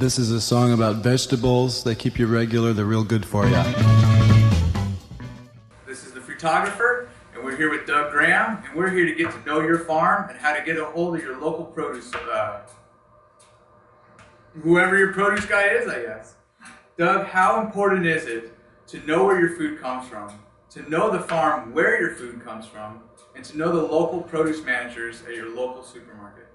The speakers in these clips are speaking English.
This is a song about vegetables. They keep you regular. They're real good for you. This is the Fruitographer, and we're here with Doug Graham, and we're here to get to know your farm and how to get a hold of your local produce, whoever your produce guy is, I guess. Doug, how important is it to know where your food comes from, to know the farm where your food comes from, and to know the local produce managers at your local supermarket?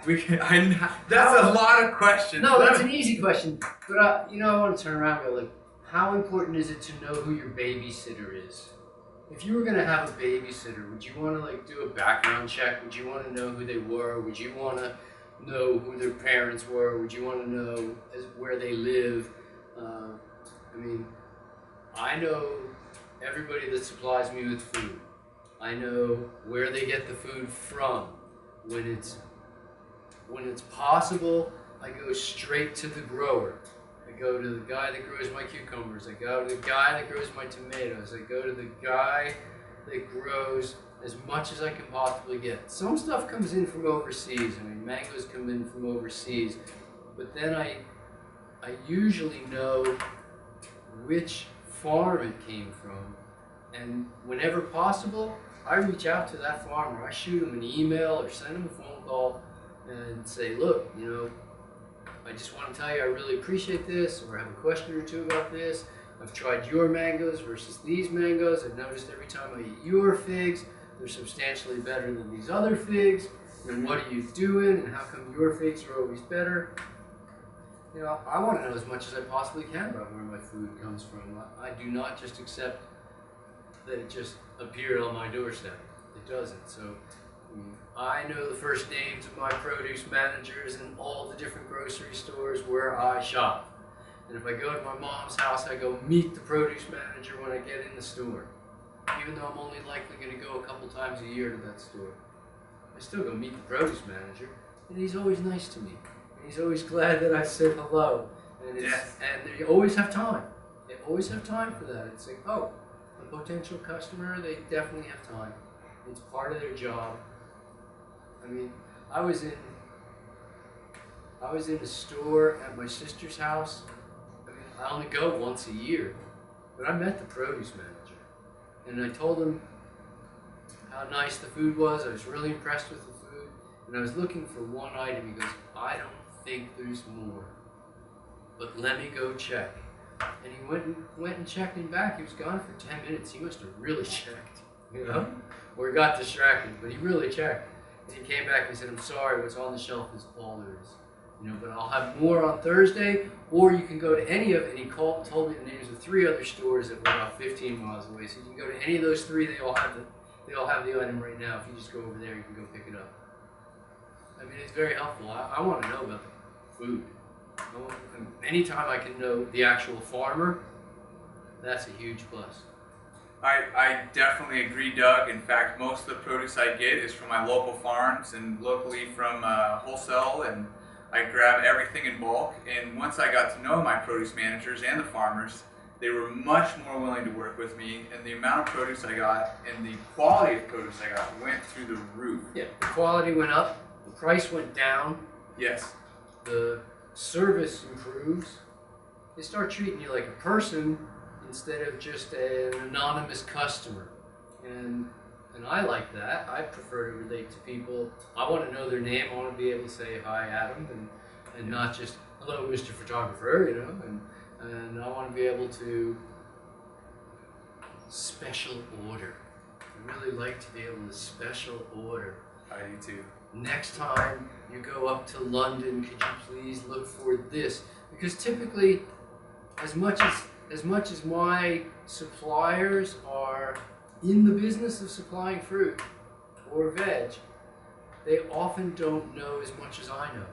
That's a lot of questions. No, that's an easy question. But I want to turn around and go like, how important is it to know who your babysitter is? If you were going to have a babysitter, would you want to do a background check? Would you want to know who they were? Would you want to know who their parents were? Would you want to know where they live? I know everybody that supplies me with food. I know where they get the food from. When it's possible, I go straight to the grower. I go to the guy that grows my cucumbers. I go to the guy that grows my tomatoes. I go to the guy that grows as much as I can possibly get. Some stuff comes in from overseas. Mangoes come in from overseas. But then I usually know which farm it came from. And whenever possible, I reach out to that farmer. I shoot him an email or send him a phone call and say, look, I just want to tell you I really appreciate this, or I have a question or two about this. I've tried your mangoes versus these mangoes. I've noticed every time I eat your figs, they're substantially better than these other figs. And what are you doing? And how come your figs are always better? I want to know as much as I possibly can about where my food comes from. I do not just accept that it just appeared on my doorstep. It doesn't. So I know the first names of my produce managers in all the different grocery stores where I shop. And if I go to my mom's house, I go meet the produce manager when I get in the store. Even though I'm only likely going to go a couple times a year to that store. I still go meet the produce manager, and he's always nice to me. And he's always glad that I said hello. And they always have time. They always have time for that. It's like, oh, a potential customer, they definitely have time. It's part of their job. I was in a store at my sister's house. I only go once a year, but I met the produce manager, and I told him how nice the food was. I was really impressed with the food, and I was looking for one item. He goes, I don't think there's more, but let me go check. And he went and checked him back. He was gone for 10 minutes. He must have really checked, or got distracted, but he really checked. He came back and said, I'm sorry, what's on the shelf is all there is. But I'll have more on Thursday, or you can go to any of it. And he told me the names of 3 other stores that were about 15 miles away. So you can go to any of those 3, they all have the item right now. If you just go over there, you can go pick it up. It's very helpful. I want to know about the food. Anytime I can know the actual farmer, that's a huge plus. I definitely agree, Doug. In fact, most of the produce I get is from my local farms and locally from wholesale, and I grab everything in bulk. And once I got to know my produce managers and the farmers, they were much more willing to work with me, and the amount of produce I got and the quality of produce I got went through the roof. Yeah, the quality went up, the price went down. Yes. The service improves. They start treating you like a person instead of just an anonymous customer. And I like that. I prefer to relate to people. I want to know their name. I want to be able to say, hi, Adam, and not just, hello, Mr. Photographer, and I want to be able to special order. I really like to be able to special order. I do too. Next time you go up to London, could you please look for this? Because typically, as much as my suppliers are in the business of supplying fruit or veg, they often don't know as much as I know,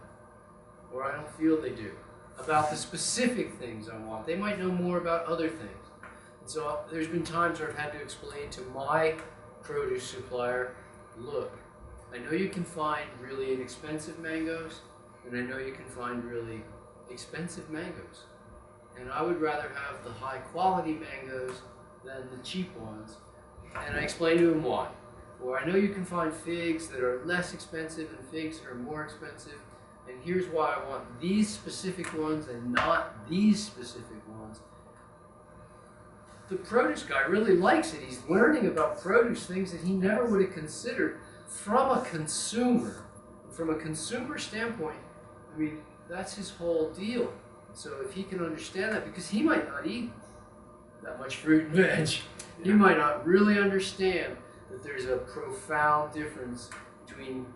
or I don't feel they do, about the specific things I want. They might know more about other things. And so there's been times where I've had to explain to my produce supplier, look, I know you can find really inexpensive mangoes, and I know you can find really expensive mangoes. And I would rather have the high quality mangoes than the cheap ones. And I explained to him why. Or I know you can find figs that are less expensive and figs that are more expensive. And here's why I want these specific ones and not these specific ones. The produce guy really likes it. He's learning about produce, things that he never would have considered from a consumer. From a consumer standpoint, I mean, that's his whole deal. So if he can understand that, because he might not eat that much fruit and veg, he might not really understand that there's a profound difference between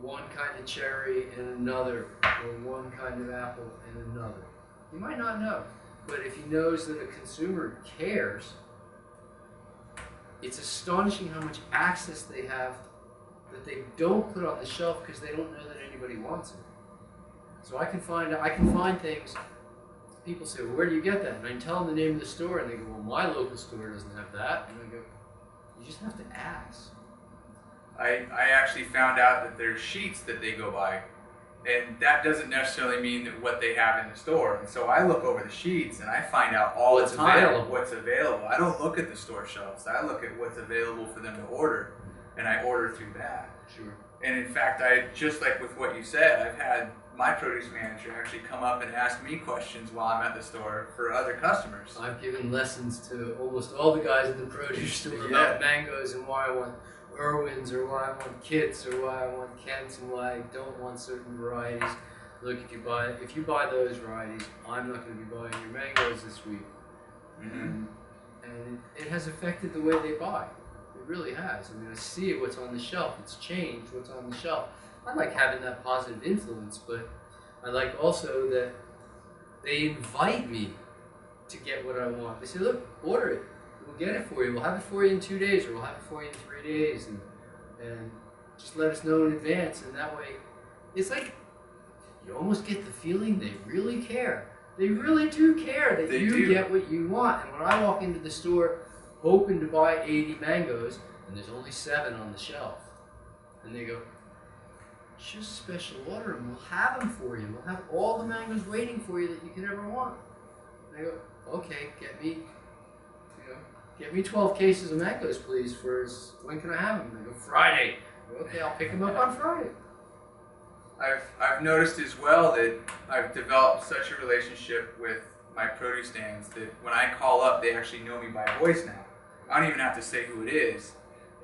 one kind of cherry and another, or one kind of apple and another. He might not know. But if he knows that a consumer cares, it's astonishing how much access they have that they don't put on the shelf because they don't know that anybody wants it. So I can find things. People say, well, where do you get that? And I tell them the name of the store, and they go, well, my local store doesn't have that. And I go, you just have to ask. I actually found out that there's sheets that they go by, and that doesn't necessarily mean that what they have in the store. And so I look over the sheets and I find out all the time what's available. I don't look at the store shelves. I look at what's available for them to order, and I order through that. Sure. And in fact, just like with what you said, I've had my produce manager actually come up and ask me questions while I'm at the store for other customers. I've given lessons to almost all the guys at the produce store about mangoes and why I want Irwins, or why I want Kits, or why I want Kents, and why I don't want certain varieties. Look, if you buy those varieties, I'm not going to be buying your mangoes this week. Mm-hmm. And it has affected the way they buy. It really has. I mean, I see what's on the shelf. It's changed what's on the shelf. I like having that positive influence, but I like also that they invite me to get what I want. They say, look, order it. We'll get it for you. We'll have it for you in 2 days, or we'll have it for you in 3 days, and just let us know in advance. And that way, it's like you almost get the feeling they really care. They really do care that you get what you want. And when I walk into the store hoping to buy 80 mangoes, and there's only 7 on the shelf, and they go, it's just a special order, and we'll have them for you. We'll have all the mangoes waiting for you that you could ever want. And I go, okay, get me 12 cases of mangoes, please. When can I have them? And they go, Friday. Okay, I'll pick them up on Friday. I've noticed as well that I've developed such a relationship with my produce stands that when I call up, they actually know me by voice now. I don't even have to say who it is.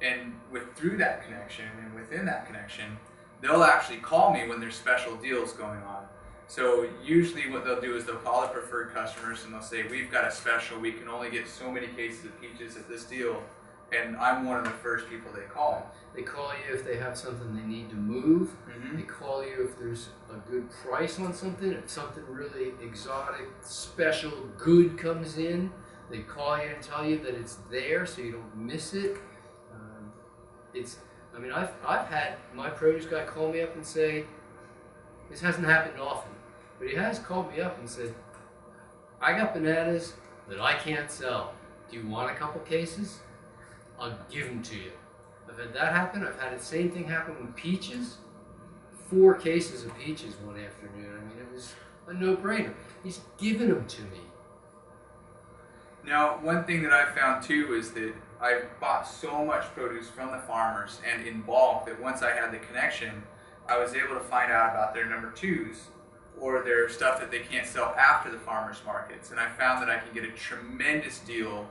And through that connection and within that connection, they'll actually call me when there's special deals going on. So usually what they'll do is they'll call the preferred customers and they'll say, we've got a special, we can only get so many cases of peaches at this deal. And I'm one of the first people they call. They call you if they have something they need to move. Mm-hmm. They call you if there's a good price on something. If something really exotic, special, good comes in, they call you and tell you that it's there so you don't miss it. I've had my produce guy call me up and say, this hasn't happened often, but he has called me up and said, I got bananas that I can't sell. Do you want a couple cases? I'll give them to you. I've had that happen. I've had the same thing happen with peaches. 4 cases of peaches one afternoon. I mean, it was a no-brainer. He's given them to me. Now, one thing that I've found too is that I've bought so much produce from the farmers and in bulk that once I had the connection, I was able to find out about their number 2s or their stuff that they can't sell after the farmers markets. And I found that I can get a tremendous deal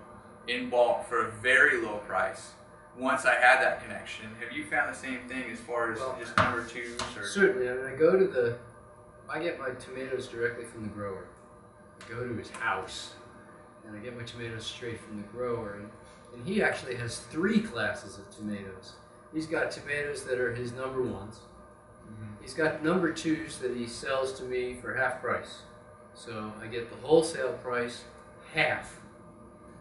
in bulk for a very low price once I had that connection. Have you found the same thing as far as just number 2s? Or? Certainly. I mean, I get my tomatoes directly from the grower. I go to his house and I get my tomatoes straight from the grower. And he actually has 3 classes of tomatoes. He's got tomatoes that are his number 1s. Mm-hmm. He's got number 2s that he sells to me for half price. So I get the wholesale price half,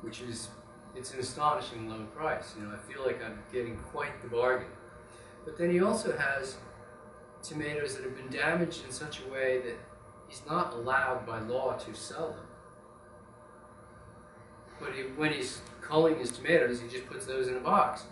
which is, it's an astonishing low price. You know, I feel like I'm getting quite the bargain. But then he also has tomatoes that have been damaged in such a way that he's not allowed by law to sell them. But when he's culling his tomatoes, he just puts those in a box.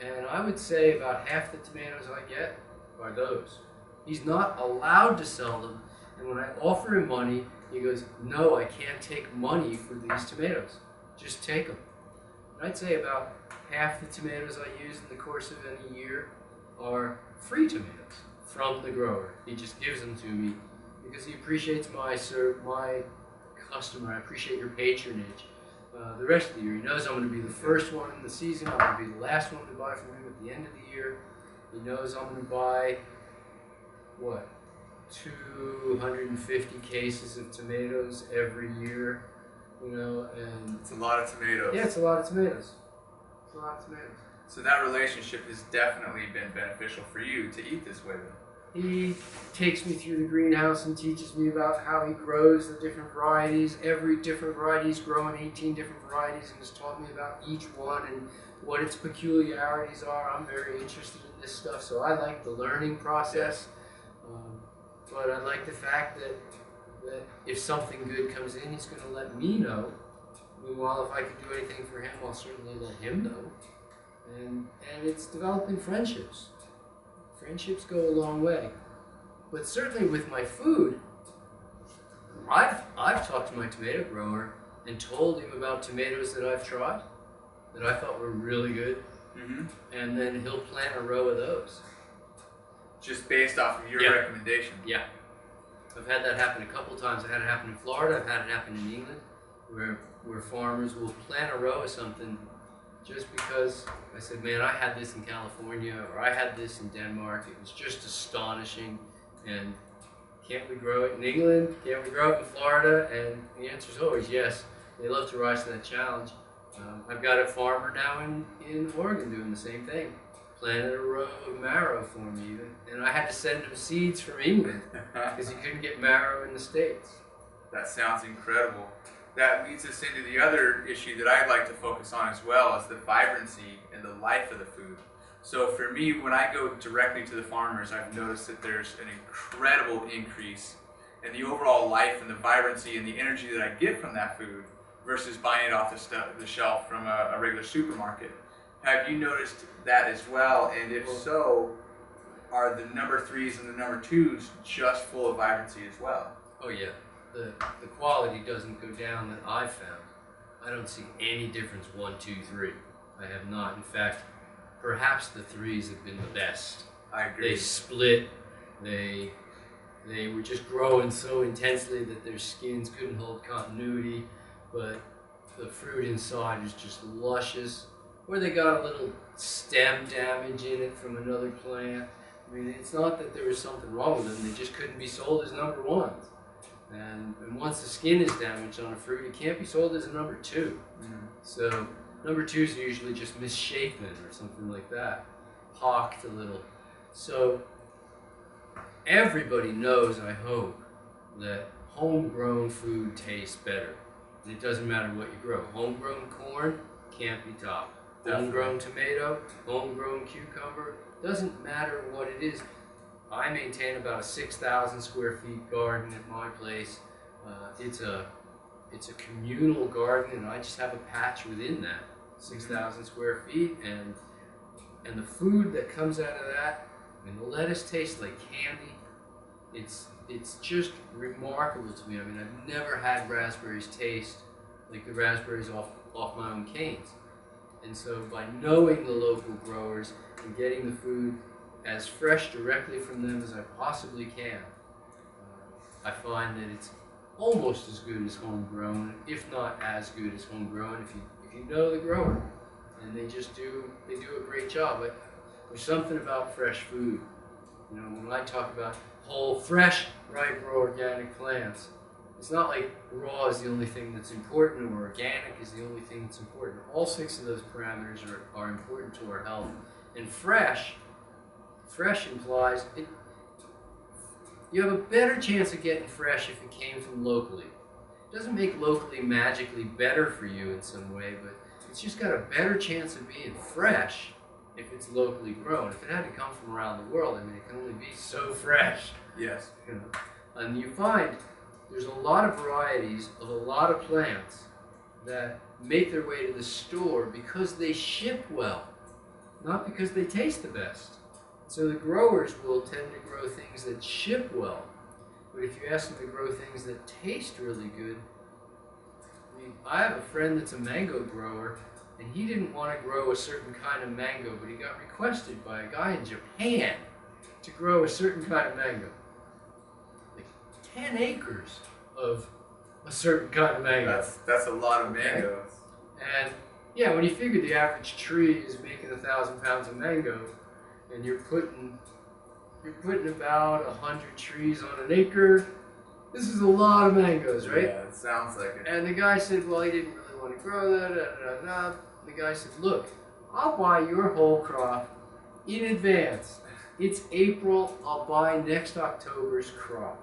And I would say about half the tomatoes I get are those. He's not allowed to sell them. And when I offer him money, he goes, no, I can't take money for these tomatoes. Just take them. And I'd say about half the tomatoes I use in the course of any year are free tomatoes from the grower. He just gives them to me because he appreciates my customer. I appreciate your patronage. The rest of the year, he knows I'm going to be the first one in the season. I'm going to be the last one to buy from him at the end of the year. He knows I'm going to buy, what, 250 cases of tomatoes every year, you know, and It's a lot of tomatoes. yeah, it's a lot of tomatoes. It's a lot of tomatoes. So that relationship has definitely been beneficial for you to eat this way then. He takes me through the greenhouse and teaches me about how he grows the different varieties. Every different variety is growing 18 different varieties, and has taught me about each one and what its peculiarities are. I'm very interested in this stuff, so I like the learning process. But I like the fact that if something good comes in, he's going to let me know. Meanwhile, if I can do anything for him, I'll certainly let him know. And it's developing friendships. Friendships go a long way. But certainly with my food, I've talked to my tomato grower and told him about tomatoes that I've tried that I thought were really good. Mm-hmm. And then he'll plant a row of those. Just based off of your Yeah. recommendation. Yeah. I've had that happen a couple times. I've had it happen in Florida. I've had it happen in England, where farmers will plant a row of something just because I said, man, I had this in California, or I had this in Denmark. It was just astonishing. And can't we grow it in England? Can't we grow it in Florida? And the answer is always yes. They love to rise to that challenge. I've got a farmer now in Oregon doing the same thing. Planted a row of marrow for me even. And I had to send him seeds from England because he couldn't get marrow in the States. That sounds incredible. That leads us into the other issue that I'd like to focus on as well, is the vibrancy and the life of the food. So for me, when I go directly to the farmers, I've noticed that there's an incredible increase in the overall life and the vibrancy and the energy that I get from that food versus buying it off the shelf from a regular supermarket. Have you noticed that as well? And if so, are the number 3s and the number 2s just full of vibrancy as well? Oh yeah, the quality doesn't go down that I've found. I don't see any difference 1, 2, 3. I have not. In fact, perhaps the 3s have been the best. I agree. They split. They were just growing so intensely that their skins couldn't hold continuity, but the fruit inside is just luscious. Or they got a little stem damage in it from another plant. I mean, it's not that there was something wrong with them, they just couldn't be sold as number 1s. And once the skin is damaged on a fruit, it can't be sold as a number 2. Mm-hmm. So number 2s are usually just misshapen or something like that, pocked a little. So everybody knows, I hope, that homegrown food tastes better. And it doesn't matter what you grow. Homegrown corn can't be topped. Homegrown tomato, homegrown cucumber, doesn't matter what it is. I maintain about a 6,000 square feet garden at my place. It's a communal garden, and I just have a patch within that 6,000 square feet, and the food that comes out of that, I mean, the lettuce tastes like candy. It's just remarkable to me. I mean, I've never had raspberries taste like the raspberries off my own canes. And so by knowing the local growers and getting the food as fresh directly from them as I possibly can, I find that it's almost as good as homegrown, if not as good as homegrown, if you know the grower. And they do a great job. But there's something about fresh food. You know, when I talk about whole, fresh, ripe, raw organic plants, it's not like raw is the only thing that's important or organic is the only thing that's important. All 6 of those parameters are important to our health. And fresh implies you have a better chance of getting fresh if it came from locally. It doesn't make locally magically better for you in some way, but it's just got a better chance of being fresh if it's locally grown. If it had to come from around the world, I mean, it can only be so fresh. Yes. You know? And you find there's a lot of varieties of a lot of plants that make their way to the store because they ship well, not because they taste the best. So the growers will tend to grow things that ship well. But if you ask them to grow things that taste really good, I mean, I have a friend that's a mango grower and he didn't want to grow a certain kind of mango, but he got requested by a guy in Japan to grow a certain kind of mango. Like 10 acres of a certain kind of mango. That's a lot of mangoes. And yeah, when you figure the average tree is making 1,000 pounds of mango, and you're putting about 100 trees on an acre, this is a lot of mangoes, right? Yeah, it sounds like it. And the guy said, well, he didn't really want to grow that. The guy said, look, I'll buy your whole crop in advance. It's April. I'll buy next October's crop.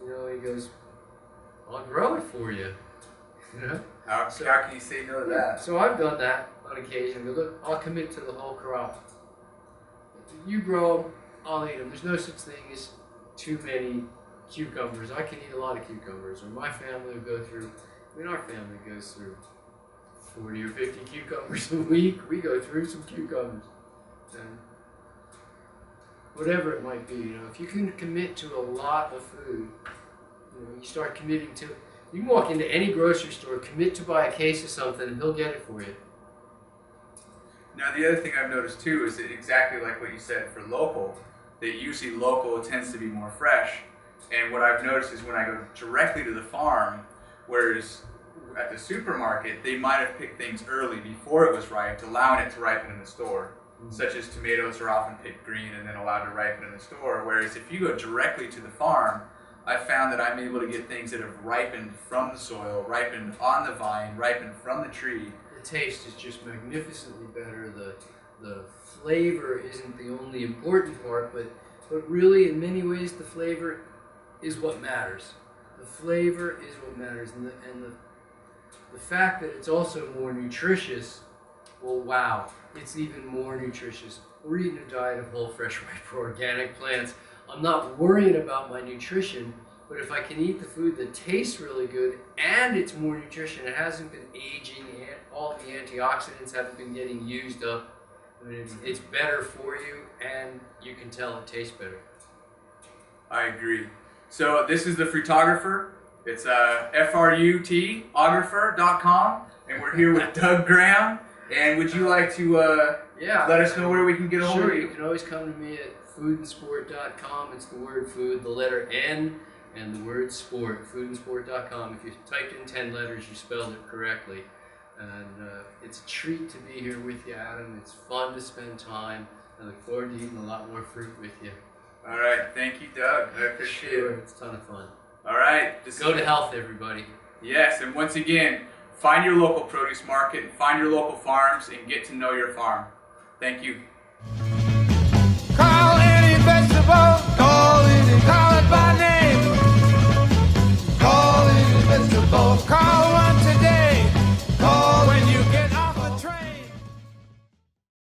You know, he goes, I'll grow it for you. You know? How can you say no to that? So I've done that on occasion. But look, I'll commit to the whole crop. You grow them, I'll eat them. There's no such thing as too many cucumbers. I can eat a lot of cucumbers, or my family will go through. I mean, our family goes through 40 or 50 cucumbers a week. We go through some cucumbers, and whatever it might be. You know, if you can commit to a lot of food, you know, you start committing to. You can walk into any grocery store, commit to buy a case of something, and he'll get it for you. Now, the other thing I've noticed too is that exactly like what you said for local, that usually local tends to be more fresh. And what I've noticed is when I go directly to the farm, whereas at the supermarket, they might have picked things early before it was ripe, allowing it to ripen in the store. Such as tomatoes are often picked green and then allowed to ripen in the store. Whereas if you go directly to the farm, I've found that I'm able to get things that have ripened from the soil, ripened on the vine, ripened from the tree. The taste is just magnificently better. The flavor isn't the only important part, but really in many ways the flavor is what matters. The flavor is what matters, and the fact that it's also more nutritious, well, wow, it's even more nutritious. We're eating a diet of whole, fresh, ripe, organic plants. I'm not worried about my nutrition, but if I can eat the food that tastes really good and it's more nutrition, it hasn't been aging, and all the antioxidants haven't been getting used up, I mean, it's better for you, and you can tell it tastes better. I agree. So this is the Fruitographer. It's frutographer.com, and we're here with Doug Graham. And would you like to let us know where we can get a hold of Sure, you? you can always come to me at foodandsport.com. It's the word food, the letter N, and the word sport, foodandsport.com. If you typed in 10 letters, you spelled it correctly. And it's a treat to be here with you, Adam. It's fun to spend time. I look forward to eating a lot more fruit with you. All right. Thank you, Doug. I appreciate it. It's a ton of fun. All right. Go to health, everybody. Yes, and once again, find your local produce market, find your local farms, and get to know your farm. Thank you. Call any vegetable, call it by name. Call any vegetable, call one today.